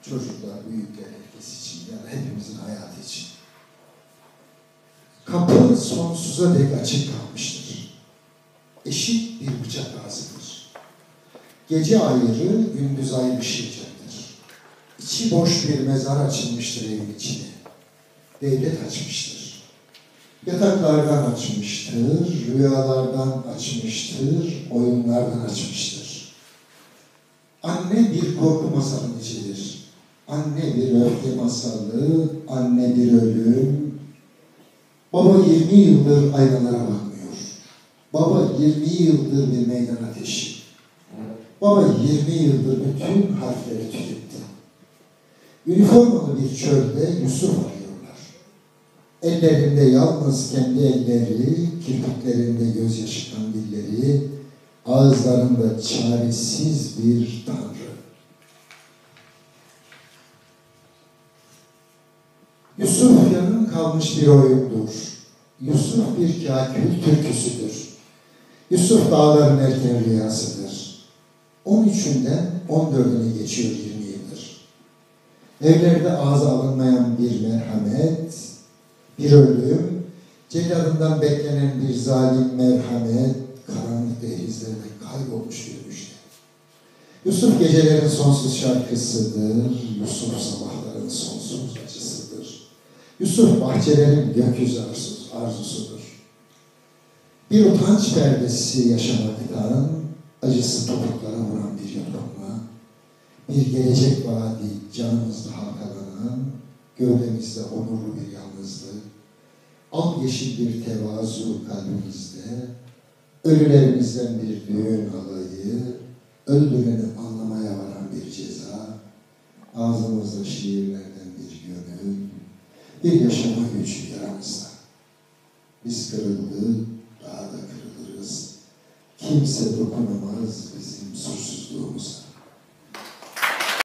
çocuklar, büyükler, herkes için, yani hepimizin hayatı için. Kapı sonsuza dek açık kalmıştır. Eşit bir bıçak ağzıdır. Gece ayrı, gündüz ayrışacaktır. İçi boş bir mezar açılmıştır evin içine. Devlet açmıştır. Yataklardan açmıştır, rüyalardan açmıştır, oyunlardan açmıştır. Anne bir korku masalı içidir. Anne bir öfke masalı, anne bir ölüm. Baba 20 yıldır aynalara bakmıyor. Baba 20 yıldır bir meydan ateşi. Baba 20 yıldır bütün harfleri tüketti. Üniformalı bir çölde Yusuf arıyorlar. Ellerinde yalnız kendi elleri, kirpiklerinde gözyaşı kandilleri, ağızlarında çaresiz bir tanrı. Yusuf yarım kalmış bir oyundur. Yusuf bir kâkül türküsüdür. Yusuf dağların erken rüyasıdır. 13'ünden 14'üne geçiyor 20 yıldır. Evlerde ağza alınmayan bir merhamet, bir ölüm, celladından beklenen bir zalim merhamet, karanlık dehlizlerde kaybolmuş bir müjde. Yusuf gecelerin sonsuz şarkısıdır, Yusuf sabahların sonsuz acısıdır. Yusuf bahçelerin gökyüzü arzusudur. Bir utanç perdesi yaşamaktan, acısı topraklara vuran bir yutkunma, bir gelecek vaadi canımızda halkalanan, gövdemizde onurlu bir yalnızlık, al yeşil bir tevazu kalbimizde, ölülerimizden bir düğün alayı, öldüreni anlamaya varan bir ceza, ağzımızda şiirlerden bir gönül, bir yaşama gücü yaramızda. Biz kırıldık, daha da kırılırız. Kimse dokunamaz bizim suçsuzluğumuza.